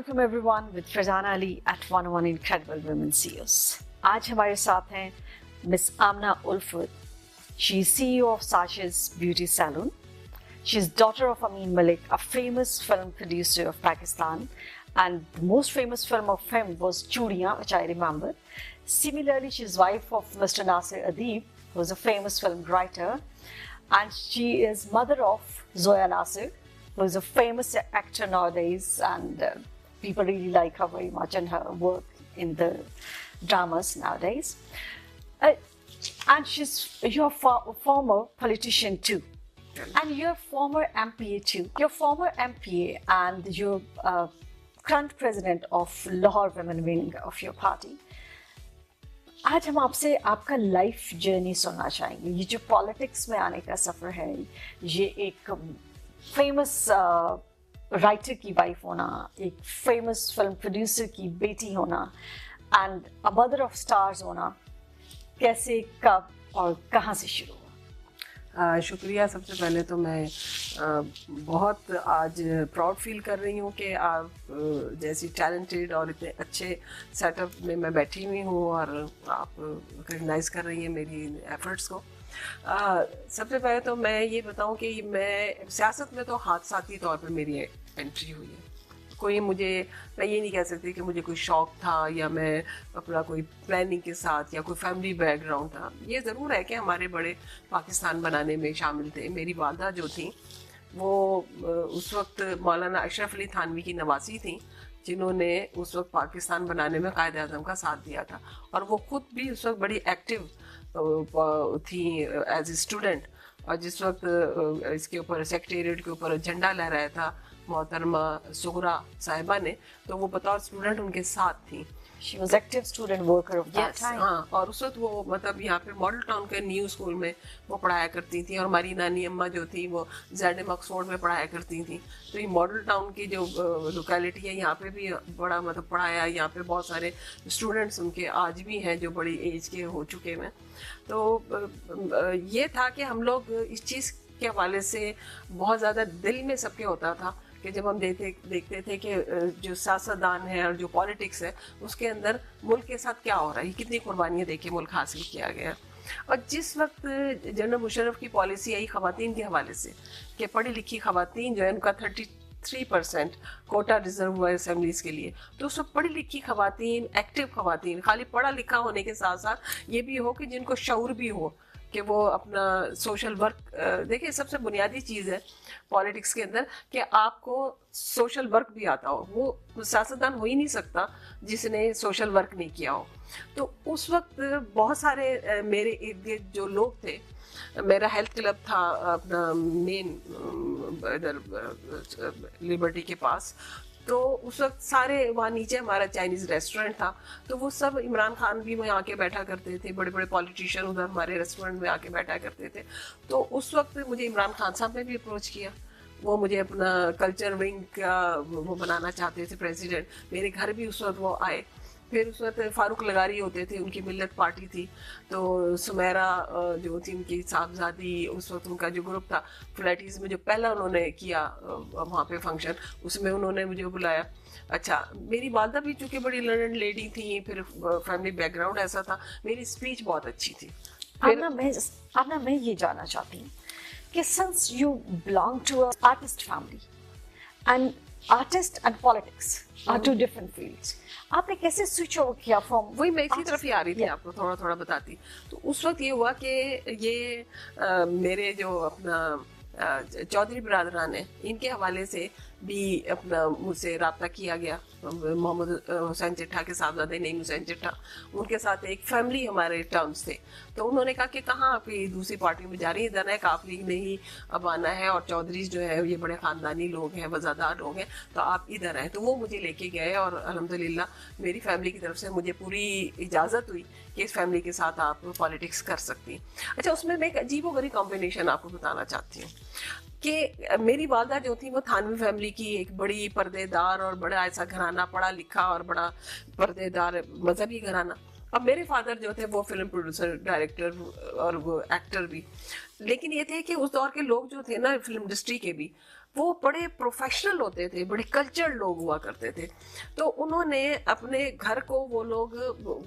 welcome everyone with Farzana Ali at 101 Incredible Women CEOs. आज हमारे साथ हैं Miss Amna Ulfat. She is CEO of Sasha's Beauty Salon. She is daughter of Amin Malik, a famous film producer of Pakistan, and the most famous film of him was Chudiyan, which I remember. Similarly, she is wife of Mr. Nasir Adib, who is a famous film writer, and she is mother of Zoya Nasir, who is a famous actor nowadays, and people really like her very much and her work in the dramas nowadays. And you're a former politician too, and you're former MPA too. You're former MPA and you're current president of Lahore Women Wing of your party. आज हम आपसे आपका life journey सुनना चाहेंगे. ये जो politics में आने का सफ़र है, ये एक फेमस राइटर की वाइफ होना, एक फेमस फिल्म प्रोड्यूसर की बेटी होना, and a mother of stars होना, कैसे, कब और कहाँ से शुरू हुआ? शुक्रिया. सबसे पहले तो मैं बहुत आज प्राउड फील कर रही हूँ कि आप जैसी टैलेंटेड और इतने अच्छे सेटअप में मैं बैठी हुई हूँ और आप रिकग्नाइज़ कर रही हैं मेरी एफर्ट्स को. सबसे पहले तो मैं ये बताऊं कि मैं सियासत में तो हादसाती तौर पे मेरी एंट्री हुई है. मैं ये नहीं कह सकती कि मुझे कोई शौक़ था या मैं अपना कोई प्लानिंग के साथ या कोई फैमिली बैकग्राउंड था. ये ज़रूर है कि हमारे बड़े पाकिस्तान बनाने में शामिल थे. मेरी वालदा जो थी वो उस वक्त मौलाना अशरफ अली थानवी की नवासी थी, जिन्होंने उस वक्त पाकिस्तान बनाने में कायद आज़म का साथ दिया था, और वो खुद भी उस वक्त बड़ी एक्टिव थी एज ए स्टूडेंट. और जिस वक्त इसके ऊपर सेक्रेटेरिएट के ऊपर झंडा लहराया था मोहतरमा सुगरा साहिबा ने, तो वो बतौर स्टूडेंट उनके साथ थी. She was active student worker of that time. हाँ, और उस वक्त वो मतलब यहाँ पे मॉडल टाउन के न्यू स्कूल में वो पढ़ाया करती थी, और हमारी नानी अम्मा जो थी वो ZM ऑक्सफोर्ड में पढ़ाया करती थी. तो ये मॉडल टाउन की जो लोकेलिटी है, यहाँ पे भी बड़ा मतलब पढ़ाया. यहाँ पे बहुत सारे स्टूडेंट्स उनके आज भी हैं जो बड़ी एज के हो चुके हैं. तो ये था कि हम लोग इस चीज़ के हवाले से बहुत ज़्यादा दिल में सबके होता था कि जब हम देखते थे कि जो सियासतदान है और जो पॉलिटिक्स है उसके अंदर मुल्क के साथ क्या हो रहा है, कितनी कुर्बानियाँ दे के मुल्क हासिल किया गया. और जिस वक्त जनरल मुशर्रफ की पॉलिसी आई ख़वातीन के हवाले से कि पढ़ी लिखी ख़वातीन जो है उनका 33% कोटा रिजर्व हुआ असेंबलीज़ के लिए, तो उस वक्त पढ़ी लिखी ख़वातीन, एक्टिव ख़वातीन, खाली पढ़ा लिखा होने के साथ साथ ये भी हो कि जिनको शऊर भी हो कि वो अपना सोशल वर्क. देखिए, सबसे बुनियादी चीज़ है पॉलिटिक्स के अंदर कि आपको सोशल वर्क भी आता हो. वो सियासतदान हो ही नहीं सकता जिसने सोशल वर्क नहीं किया हो. तो उस वक्त बहुत सारे मेरे इर्द गिर्द जो लोग थे, मेरा हेल्थ क्लब था अपना मेन इधर लिबर्टी के पास, तो उस वक्त सारे वहाँ नीचे हमारा चाइनीज़ रेस्टोरेंट था, तो वो सब इमरान खान भी वहाँ आके बैठा करते थे, बड़े बड़े पॉलिटिशियन उधर हमारे रेस्टोरेंट में आके बैठा करते थे. तो उस वक्त मुझे इमरान खान साहब ने भी अप्रोच किया. वो मुझे अपना कल्चर विंग का वो बनाना चाहते थे प्रेसिडेंट. मेरे घर भी उस वक्त वो आए. फिर उस वक्त फारूक लगारी होते थे, उनकी मिल्लत पार्टी थी, तो सुमेरा जो थी उनकी साहबजादी, उस वक्त उनका जो ग्रुप था फ्लैटीज़ में जो पहला उन्होंने किया वहाँ पे फंक्शन, उसमें उन्होंने मुझे बुलाया. अच्छा, मेरी वालदा भी चूँकि बड़ी लर्नड लेडी थी, फिर फैमिली बैकग्राउंड ऐसा था, मेरी स्पीच बहुत अच्छी थी. अब मैं ये जानना चाहती हूँ कि since you belong to an artist family and artist and politics are two different fields, आपने कैसे स्विच ओवर किया फ्रॉम? वही मैं इसी तरफ ही आ रही थी, आपको थोड़ा थोड़ा बताती. तो उस वक्त ये हुआ कि ये मेरे जो अपना चौधरी बिरादरान है, इनके हवाले से भी अपना मुझसे रब्ता किया गया. मोहम्मद हुसैन चिट्ठा के साहबजादे नईम हुसैन चिट्ठा, उनके साथ एक फैमिली हमारे टर्म्स थे. तो उन्होंने कहा कि कहाँ आपकी दूसरी पार्टी में जा रही है, इधर है काफ लीग में ही अब आना है, और चौधरी जो है ये बड़े ख़ानदानी लोग हैं, वज़ादार लोग हैं, तो आप इधर हैं. तो वो मुझे लेके गए, और अल्हम्दुलिल्लाह मेरी फैमिली की तरफ से मुझे पूरी इजाज़त हुई कि इस फैमिली के साथ आप पॉलिटिक्स कर सकती हैं. अच्छा, उसमें मैं एक अजीबोगरीब कॉम्बिनेशन आपको बताना चाहती हूँ कि मेरी वालदा जो थी वो थानवी फैमिली की एक बड़ी पर्देदार और बड़ा ऐसा घराना, पढ़ा लिखा और बड़ा पर्देदार मजहबी घराना. अब मेरे फादर जो थे वो फिल्म प्रोड्यूसर, डायरेक्टर और वो एक्टर भी. लेकिन ये थे कि उस दौर के लोग जो थे ना फिल्म इंडस्ट्री के भी, वो बड़े प्रोफेशनल होते थे, बड़े कल्चर्ड लोग हुआ करते थे। तो उन्होंने अपने घर को, वो लोग,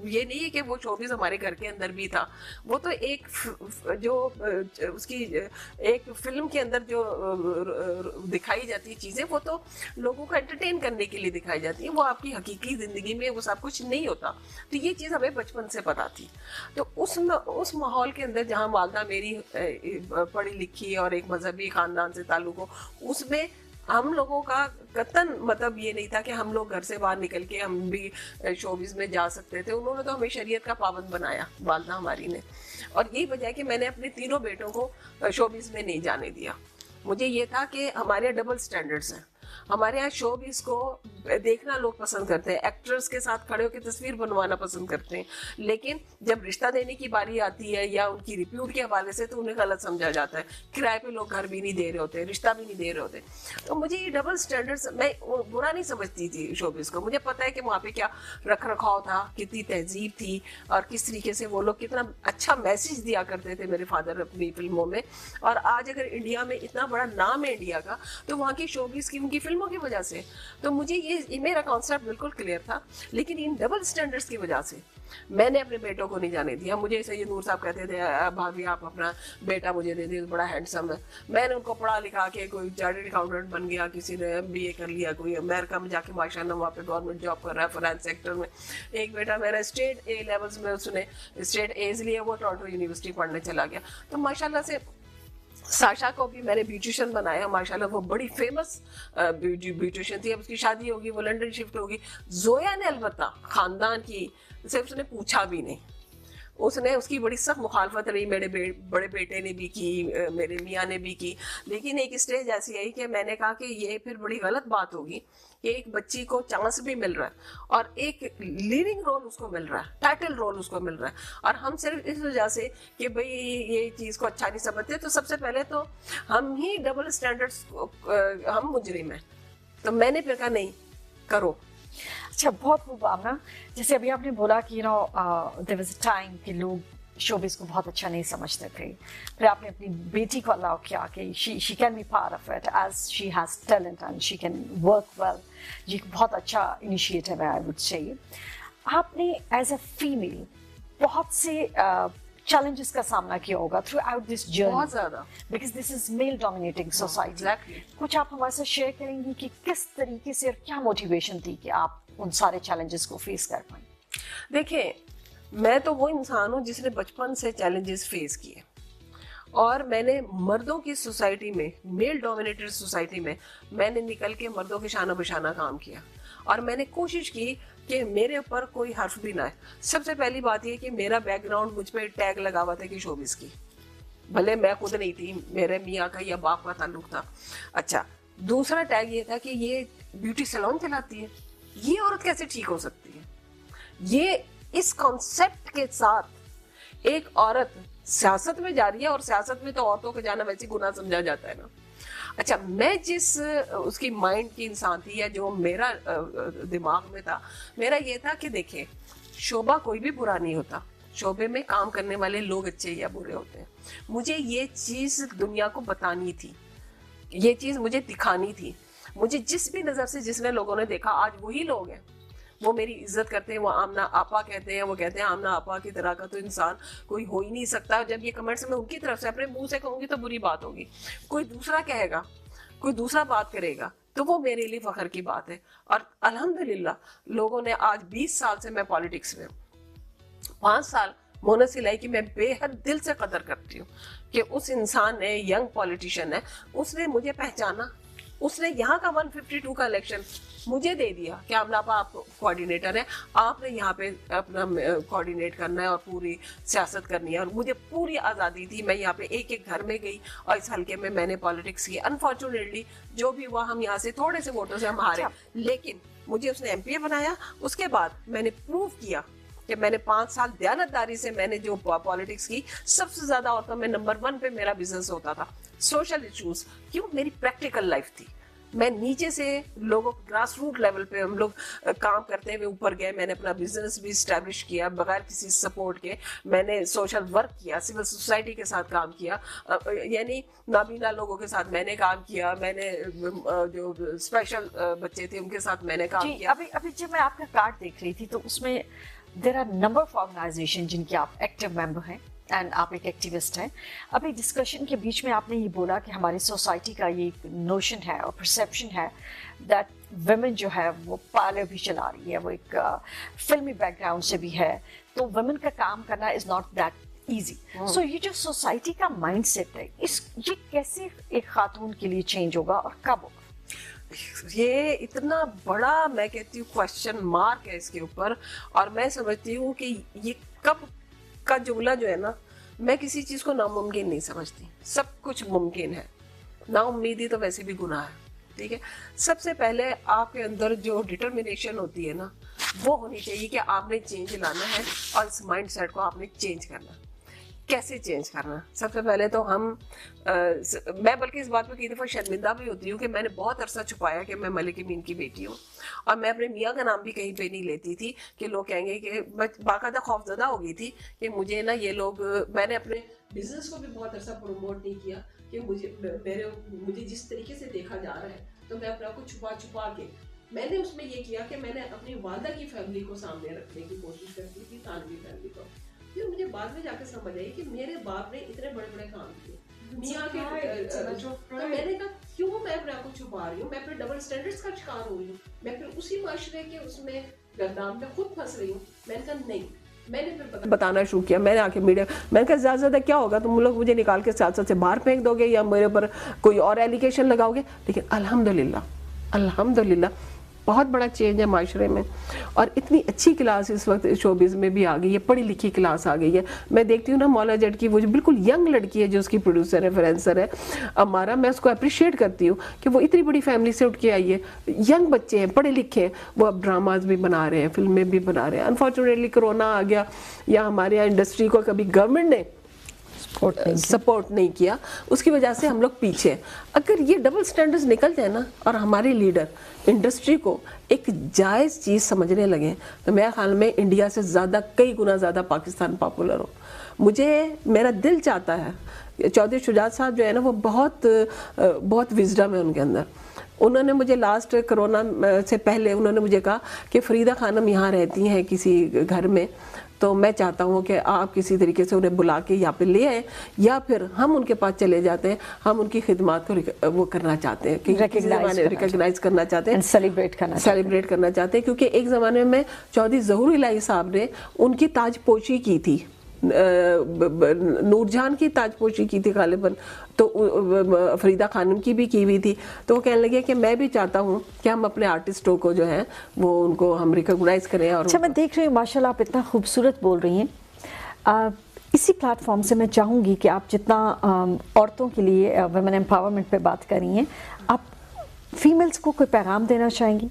ये नहीं है कि वो शोबिज़ हमारे घर के अंदर भी था, वो तो एक जो उसकी एक फिल्म के अंदर जो दिखाई जाती है चीज़ें, वो तो लोगों को एंटरटेन करने के लिए दिखाई जाती है, वो आपकी हकीकी ज़िंदगी में वो सब कुछ नहीं होता। तो ये चीज़ हमें बचपन से पता थी। तो उस माहौल के अंदर जहाँ वालदा मेरी पढ़ी लिखी और एक मजहबी ख़ानदान से ताल्लुक़ हो, उसमें हम लोगों का कतन मतलब ये नहीं था कि हम लोग घर से बाहर निकल के हम भी शोबिज़ में जा सकते थे। उन्होंने तो हमें शरीयत का पाबंद बनाया, वालदा हमारी ने, और यही वजह है कि मैंने अपने तीनों बेटों को शोबिज़ में नहीं जाने दिया। मुझे ये था कि हमारे यहाँ डबल स्टैंडर्ड्स हैं। हमारे यहाँ शोबिज़ को देखना लोग पसंद करते हैं, एक्टर्स के साथ खड़े होकर तस्वीर बनवाना पसंद करते हैं, लेकिन जब रिश्ता देने की बारी आती है या उनकी रिप्यूट के हवाले से, तो उन्हें गलत समझा जाता है। किराए पे लोग घर भी नहीं दे रहे होते, रिश्ता भी नहीं दे रहे होते। तो मुझे ये डबल स्टैंडर्ड्स, मैं बुरा नहीं समझती थी शोबिज़ को। मुझे पता है कि वहाँ पे क्या रख रखाव था, कितनी तहजीब थी, और किस तरीके से वो लोग कितना अच्छा मैसेज दिया करते थे मेरे फादर अपनी फिल्मों में। और आज अगर इंडिया में इतना बड़ा नाम है इंडिया का, तो वहाँ की शोबिज़ की, उनकी फिल्मों की वजह से। तो मुझे ये मेरा कॉन्सेप्ट बिल्कुल क्लियर था, लेकिन इन डबल स्टैंडर्ड्स की वजह से मैंने अपने बेटों को नहीं जाने दिया। मुझे सैयद नूर साहब कहते थे, भाभी आप अपना बेटा मुझे दे दीजिए, बड़ा हैंडसम है। मैंने उनको पढ़ा लिखा के कोई चार्टर्ड अकाउंटेंट बन गया, किसी ने MBA कर लिया, कोई अमेरिका में जाके माशाल्लाह वहाँ पे गवर्नमेंट जॉब कर रहा है फाइनेंस सेक्टर में। एक बेटा मेरा स्टेट A लेवल्स में उसने स्टेट A's लिए, वो टोरंटो यूनिवर्सिटी पढ़ने चला गया। तो माशाल्लाह से साशा को भी मैंने ब्यूटिशियन बनाया, माशाल्लाह वो बड़ी फेमस ब्यूटिशियन थी। अब उसकी शादी होगी, वो लंदन शिफ्ट होगी। जोया ने अलबत्ता खानदान की से उसने पूछा भी नहीं, उसने उसकी बड़ी सख्त मुखालफत रही, मेरे बड़े बेटे ने भी की, मेरे मियाँ ने भी की। लेकिन एक स्टेज ऐसी आई कि मैंने कहा कि ये फिर बड़ी गलत बात होगी कि एक बच्ची को चांस भी मिल रहा है और एक लीडिंग रोल उसको मिल रहा है, टाइटल रोल उसको मिल रहा है, और हम सिर्फ इस वजह से कि भाई ये चीज़ को अच्छा नहीं समझते। तो सबसे पहले तो हम ही डबल स्टैंडर्ड्स, हम मुजरिम हैं। तो मैंने फिर कहा नहीं करो। अच्छा, बहुत खूब आमना, जैसे अभी आपने बोला कि देयर वाज अ टाइम कि लोग शोबिज़ को बहुत अच्छा नहीं समझते थे, फिर आपने अपनी बेटी को अलाउ किया कि she can be part of it as she has talent and she can work well. ये बहुत अच्छा इनिशिएटिव है, आई वुड से। आपने एज अ फीमेल बहुत से चैलेंजेस का सामना किया होगा थ्रू आउट दिस जर्नी, बहुत ज़्यादा, because this is male dominating society. Exactly. कुछ आप हमारे साथ शेयर करेंगी कि किस तरीके से और क्या मोटिवेशन थी कि आप उन सारे चैलेंजेस को फेस कर पाए? देखिए, मैं तो वो इंसान हूँ जिसने बचपन से चैलेंजेस फेस किए, और मैंने मर्दों की सोसाइटी में, मेल डोमिनेटेड सोसाइटी में, मैंने निकल के मर्दों के शाना बशाना काम किया, और मैंने कोशिश की कि मेरे ऊपर कोई हर्फ भी ना है। सबसे पहली बात यह कि मेरा बैकग्राउंड, मुझ पे टैग लगा हुआ था कि शोबिज़ की, भले मैं खुद नहीं थी, मेरे मियाँ का या बाप का ताल्लुक था। अच्छा, दूसरा टैग ये था कि ये ब्यूटी सैलून चलाती है, ये औरत कैसे ठीक हो सकती है? ये इस कॉन्सेप्ट के साथ एक औरत सियासत में जा रही है, और सियासत में तो औरतों को जाना वैसे गुनाह समझा जाता है ना। अच्छा, मैं जिस उसकी माइंड की इंसान थी, या जो मेरा दिमाग में था, मेरा ये था कि देखिए, शोभा कोई भी बुरा नहीं होता, शोबे में काम करने वाले लोग अच्छे या बुरे होते हैं। मुझे ये चीज़ दुनिया को बतानी थी, ये चीज़ मुझे दिखानी थी। मुझे जिस भी नज़र से जिसने लोगों ने देखा, आज वही लोग हैं, वो मेरी इज्जत करते हैं, वो आमना आपा कहते हैं, वो कहते हैं आमना आपा की तरह का तो इंसान कोई हो ही नहीं सकता। जब ये कमेंट्स मैं उनकी तरफ से अपने मुंह से कहूँगी तो बुरी बात होगी, कोई दूसरा कहेगा, कोई दूसरा बात करेगा, तो वो मेरे लिए फ़ख्र की बात है। और अल्हम्दुलिल्लाह लोगों ने, आज 20 साल से मैं पॉलिटिक्स में, 5 साल मोना सिलाई की मैं बेहद दिल से कदर करती हूँ कि उस इंसान ने, यंग पॉलिटिशियन है, उसने मुझे पहचाना, उसने यहाँ का 152 का इलेक्शन मुझे दे दिया कि आमलापा आप कोऑर्डिनेटर हैं, आपने यहाँ पे अपना कोऑर्डिनेट करना है और पूरी सियासत करनी है। और मुझे पूरी आज़ादी थी, मैं यहाँ पे एक एक घर में गई और इस हल्के में मैंने पॉलिटिक्स की। अनफॉर्चुनेटली जो भी हुआ, हम यहाँ से थोड़े से वोटों से हम हारे, लेकिन मुझे उसने MPA बनाया। उसके बाद मैंने प्रूव किया कि मैंने 5 साल दयानतदारी से मैंने जो पॉलिटिक्स की, सबसे ज़्यादा औरतों में नंबर 1 पे मेरा बिजनेस होता था। सोशल इश्यूज, क्यों? मेरी प्रैक्टिकल लाइफ थी, میں نیچے سے لوگوں گراس روٹ لیول پہ ہم لوگ کام کرتے ہوئے اوپر گئے. میں نے اپنا بزنس بھی اسٹیبلش کیا بغیر کسی سپورٹ کے. میں نے سوشل ورک کیا, سول سوسائٹی کے ساتھ کام کیا, یعنی نابینا لوگوں کے ساتھ میں نے کام کیا. میں نے جو اسپیشل بچے تھے ان کے ساتھ میں نے کام کیا. ابھی جب میں آپ کا کارڈ دیکھ رہی تھی تو اس میں there are number of organization جن کے آپ ایکٹیو ممبر ہیں اینڈ آپ ایک ایکٹیوسٹ ہیں. ابھی ڈسکشن کے بیچ میں آپ نے یہ بولا کہ ہماری سوسائٹی کا یہ نوشن ہے اور پرسیپشن ہے دیٹ ویمن جو ہے وہ پارلر بھی چلا رہی ہے, وہ ایک فلمی بیک گراؤنڈ سے بھی ہے, تو ویمن کا کام کرنا از ناٹ دیٹ ایزی. سو یہ جو سوسائٹی کا مائنڈ سیٹ ہے یہ کیسے ایک خاتون کے لیے چینج ہوگا اور کب ہوگا؟ یہ اتنا بڑا میں کہتی ہوں کوشچن مارک ہے اس کے اوپر, اور میں سمجھتی ہوں کہ یہ کب کا جملہ جو ہے نا, میں کسی چیز کو ناممکن نہیں سمجھتی. سب کچھ ممکن ہے. نا امیدی تو ویسے بھی گناہ ہے, ٹھیک ہے. سب سے پہلے آپ کے اندر جو ڈٹرمنیشن ہوتی ہے نا وہ ہونی چاہیے کہ آپ نے چینج لانا ہے اور اس مائنڈ سیٹ کو آپ نے چینج کرنا. کیسے چینج کرنا؟ سب سے پہلے تو میں بلکہ اس بات پہ کئی دفعہ شرمندہ بھی ہوتی ہوں کہ میں نے بہت عرصہ چھپایا کہ میں ملک امین کی بیٹی ہوں, اور میں اپنے میاں کا نام بھی کہیں پہ نہیں لیتی تھی کہ لوگ کہیں گے کہ باقاعدہ خوفزدہ ہو گئی تھی کہ مجھے نا یہ لوگ, میں نے اپنے بزنس کو بھی بہت عرصہ پروموٹ نہیں کیا کہ مجھے جس طریقے سے دیکھا جا رہا ہے تو میں اپنے آپ کو چھپا کے میں نے اس میں یہ کیا کہ میں نے اپنی والدہ کی فیملی کو سامنے رکھنے کی کوشش کرتی تھی, تانوی فیملی کو. پھر مجھے بعد میں جا کے سمجھ آئی کہ میرے باپ نے اتنے بڑے بڑے کام کیے میاں کے, تو میں نے کہا کیوں میں اپنے آپ کو چھپا رہی ہوں, میں اپنے ڈبل اسٹینڈرڈس کا شکار ہو رہی ہوں, میں پھر اسی معاشرے کے اس میں گردام میں خود پھنس رہی ہوں. میں نے کہا نہیں, میں نے پھر بتانا شروع کیا. میں نے آ کے میڈیا, میں نے کہا زیادہ زیادہ کیا ہوگا, تم لوگ مجھے نکال کے ساتھ سے باہر پھینک دو گے یا میرے اوپر کوئی اور ایلیگیشن لگاؤ گے. لیکن الحمدللہ بہت بڑا چینج ہے معاشرے میں, اور اتنی اچھی کلاس اس وقت شوبز میں بھی آ گئی ہے, پڑھی لکھی کلاس آ گئی ہے. میں دیکھتی ہوں نا مولا جٹ کی وہ جو بالکل ینگ لڑکی ہے جو اس کی پروڈیوسر ہے, فینسر ہے ہمارا, میں اس کو اپریشیٹ کرتی ہوں کہ وہ اتنی بڑی فیملی سے اٹھ کے آئی ہے. ینگ بچے ہیں, پڑھے لکھے ہیں, وہ اب ڈراماز بھی بنا رہے ہیں, فلمیں بھی بنا رہے ہیں. انفارچونیٹلی کرونا آ گیا یا ہمارے یہاں انڈسٹری کو کبھی گورنمنٹ نے سپورٹ نہیں کیا, اس کی وجہ سے ہم لوگ پیچھے. اگر یہ ڈبل سٹینڈرڈز نکل جائے نا اور ہمارے لیڈر انڈسٹری کو ایک جائز چیز سمجھنے لگے تو میرے خیال میں انڈیا سے زیادہ, کئی گنا زیادہ پاکستان پاپولر ہو. میرا دل چاہتا ہے, چودھری شجاعت صاحب جو ہے نا وہ بہت وزڈم ہے ان کے اندر. انہوں نے مجھے لاسٹ کرونا سے پہلے انہوں نے مجھے کہا کہ فریدہ خانم یہاں رہتی ہیں کسی گھر میں, تو میں چاہتا ہوں کہ آپ کسی طریقے سے انہیں بلا کے یہاں پہ لے آئیں, یا پھر ہم ان کے پاس چلے جاتے ہیں, ہم ان کی خدمات کو وہ کرنا چاہتے ہیں, ریکگنائز کرنا چاہتے ہیں, سیلیبریٹ کرنا چاہتے ہیں. کیونکہ ایک زمانے میں چودھری ظہور الہی صاحب نے ان کی تاج پوشی کی تھی, نور جہان کی تاج پوشی کی تھی غالباً, تو فریدہ خانم کی بھی کی ہوئی تھی. تو وہ کہنے لگے کہ میں بھی چاہتا ہوں کہ ہم اپنے آرٹسٹوں کو جو ہے وہ ان کو ہم ریکگنائز کریں. اور اچھا, میں دیکھ رہی ہوں ماشاءاللہ آپ اتنا خوبصورت بول رہی ہیں. اسی پلیٹ فارم سے میں چاہوں گی کہ آپ جتنا عورتوں کے لیے ویمن امپاورمنٹ پہ بات کر رہی ہیں, آپ فیمیلز کو کوئی پیغام دینا چاہیں گی؟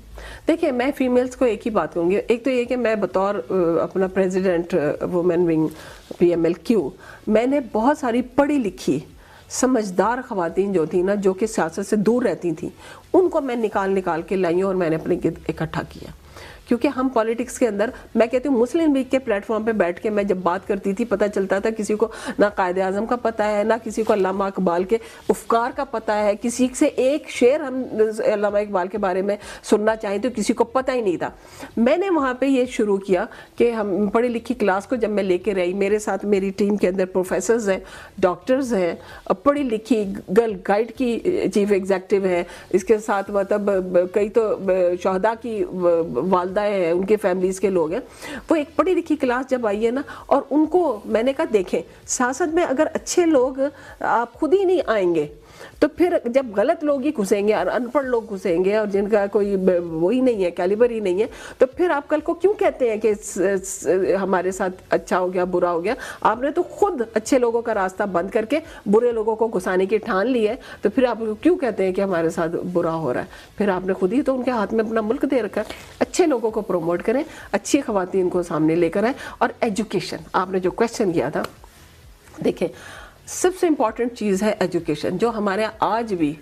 دیکھیں, میں فیمیلز کو ایک ہی بات کہوں گی. ایک تو یہ کہ میں بطور اپنا پریزیڈنٹ وومن ونگ PMLQ, میں نے بہت ساری پڑھی لکھی سمجھدار خواتین جو تھیں نا, جو کہ سیاست سے دور رہتی تھیں, ان کو میں نکال کے لائی ہوں اور میں نے اپنے گرد اکٹھا کیا. کیونکہ ہم پالیٹکس کے اندر, میں کہتی ہوں مسلم لیگ کے پلیٹ فارم پہ بیٹھ کے میں جب بات کرتی تھی پتہ چلتا تھا کسی کو نہ قائد اعظم کا پتہ ہے, نہ کسی کو علامہ اقبال کے افکار کا پتہ ہے, کسی سے ایک شعر ہم علامہ اقبال کے بارے میں سننا چاہیں تو کسی کو پتہ ہی نہیں تھا. میں نے وہاں پہ یہ شروع کیا کہ ہم پڑھی لکھی کلاس کو جب میں لے کے رہی, میرے ساتھ میری ٹیم کے اندر پروفیسرز ہیں, ڈاکٹرز ہیں, پڑھی لکھی گرل گائیڈ کی چیف ایگزیکٹو ہیں, اس کے ساتھ مطلب کئی تو شہداء کی والدہ ہیں, ان کے فیملیز کے لوگ ہیں. وہ ایک پڑھی لکھی کلاس جب آئی ہے نا, اور ان کو میں نے کہا دیکھیں سیاست میں اگر اچھے لوگ آپ خود ہی نہیں آئیں گے تو پھر جب غلط لوگ ہی گھسیں گے اور ان پڑھ لوگ گھسیں گے اور جن کا کوئی وہی نہیں ہے, کیلیبر ہی نہیں ہے, تو پھر آپ کل کو کیوں کہتے ہیں کہ ہمارے ساتھ اچھا ہو گیا برا ہو گیا؟ آپ نے تو خود اچھے لوگوں کا راستہ بند کر کے برے لوگوں کو گھسانے کی ٹھان لی ہے, تو پھر آپ کیوں کہتے ہیں کہ ہمارے ساتھ برا ہو رہا ہے؟ پھر آپ نے خود ہی تو ان کے ہاتھ میں اپنا ملک دے رکھا ہے. اچھے لوگوں کو پروموٹ کریں, اچھی خواتین کو سامنے لے کر آئیں. اور ایجوکیشن, آپ نے جو کویشچن کیا تھا, دیکھیں سب سے امپورٹنٹ چیز ہے ایجوکیشن. جو ہمارے آج بھی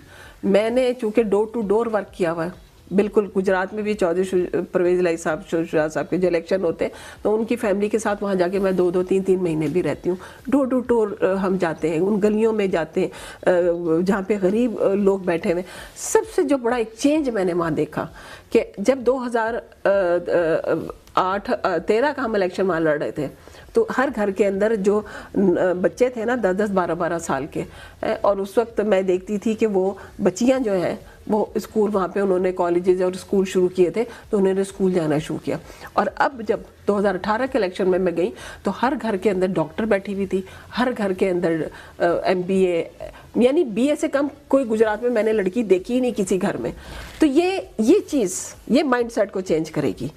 میں نے چونکہ ڈور ٹو ڈور ورک کیا ہوا ہے بالکل، گجرات میں بھی چودھری پرویز الہی صاحب شاہ صاحب کے جو الیکشن ہوتے ہیں تو ان کی فیملی کے ساتھ وہاں جا کے میں 2 3 مہینے بھی رہتی ہوں. ڈور ٹو ڈور ہم جاتے ہیں، ان گلیوں میں جاتے ہیں جہاں پہ غریب لوگ بیٹھے ہوئے. سب سے جو بڑا ایک چینج میں نے وہاں دیکھا کہ جب 2013 کا ہم الیکشن وہاں لڑ رہے تھے تو ہر گھر کے اندر جو بچے تھے نا 10 12 سال کے، اور اس وقت میں دیکھتی تھی کہ وہ بچیاں جو ہیں وہ اسکول، وہاں پہ انہوں نے کالجز اور اسکول شروع کیے تھے تو انہوں نے اسکول جانا شروع کیا. اور اب جب 2018 کے الیکشن میں گئی تو ہر گھر کے اندر ڈاکٹر بیٹھی ہوئی تھی، ہر گھر کے اندر MBA، یعنی BA سے کم کوئی گجرات میں نے لڑکی دیکھی ہی نہیں کسی گھر میں. تو یہ چیز، یہ مائنڈ سیٹ کو چینج کرے گی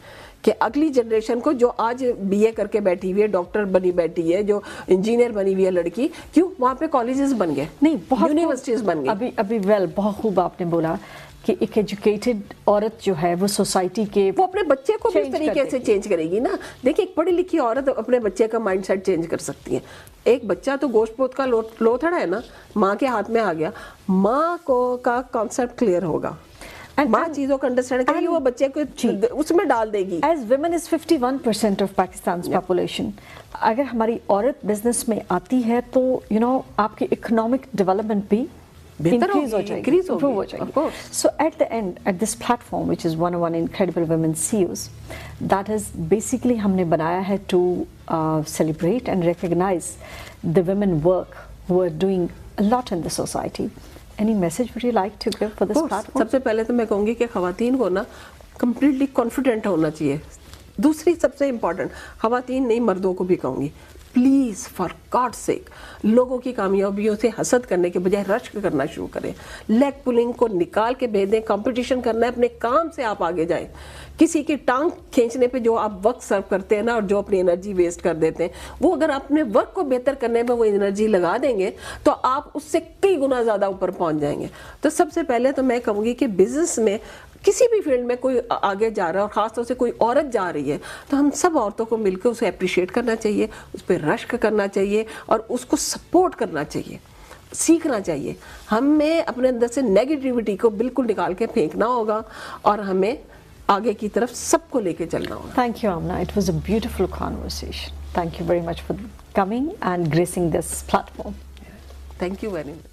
کہ اگلی جنریشن کو جو آج BA کر کے بیٹھی ہوئی ہے، ڈاکٹر بنی بیٹھی ہے، جو انجینئر بنی ہوئی ہے لڑکی، کیوں وہاں پہ کالجز بن گئے، نہیں بہت یونیورسٹیز بن گئی. ابھی بہت خوب آپ نے بولا کہ ایک ایجوکیٹڈ عورت جو ہے وہ سوسائٹی کے، وہ اپنے بچے کو بھی اس طریقے سے چینج کرے گی نا. دیکھیں ایک پڑھی لکھی عورت اپنے بچے کا مائنڈ سیٹ چینج کر سکتی ہے. ایک بچہ تو گوشت پوت کا لوتھڑا ہے نا، ماں کے ہاتھ میں آ گیا، ماں کا کانسیپٹ کلیئر ہوگا، ماں چیزوں کو انڈرسٹینڈ کرے گی، وہ بچے کو اس میں ڈال دے گی. ایز ویمن از 51% آف پاکستان's population. اگر ہماری عورت بزنس میں آتی ہے تو آپ کی اکنامک ڈیولپمنٹ بھی انکریز ہو جائے گی. So at the end, at this platform which is 101 Incredible Women CEOs, that is basically ہم نے بنایا ہے to celebrate and recognize the women work who are doing a lot in the society. Any message would you like to give for this platform? سب سے پہلے تو میں کہوں گی کہ خواتین کو نا کمپلیٹلی کانفیڈنٹ ہونا چاہیے. دوسری سب سے امپورٹنٹ، خواتین نہیں مردوں کو بھی کہوں گی، پلیز فار گاڈ سیک لوگوں کی کامیابیوں سے حسد کرنے کے بجائے رشک کرنا شروع کریں. لیگ پولنگ کو نکال کے بھیج دیں، کمپٹیشن کرنا ہے، اپنے کام سے آپ آگے جائیں. کسی کی ٹانگ کھینچنے پہ جو آپ وقت سرو کرتے ہیں نا، اور جو اپنی انرجی ویسٹ کر دیتے ہیں، وہ اگر اپنے ورک کو بہتر کرنے میں وہ انرجی لگا دیں گے تو آپ اس سے کئی گنا زیادہ اوپر پہنچ جائیں گے. تو سب سے پہلے تو میں کہوں گی کہ بزنس میں کسی بھی فیلڈ میں کوئی آگے جا رہا ہے، اور خاص طور سے کوئی عورت جا رہی ہے، تو ہم سب عورتوں کو مل کے اسے اپریشیٹ کرنا چاہیے، اس پہ رشک کرنا چاہیے اور اس کو سپورٹ کرنا چاہیے، سیکھنا چاہیے. ہمیں اپنے اندر سے نیگیٹیوٹی کو بالکل نکال کے پھینکنا ہوگا اور ہمیں آگے کی طرف سب کو لے کے چلنا ہوگا. Thank you, Amna. It was a beautiful conversation. Thank you very much for coming and gracing this platform. Thank you very much.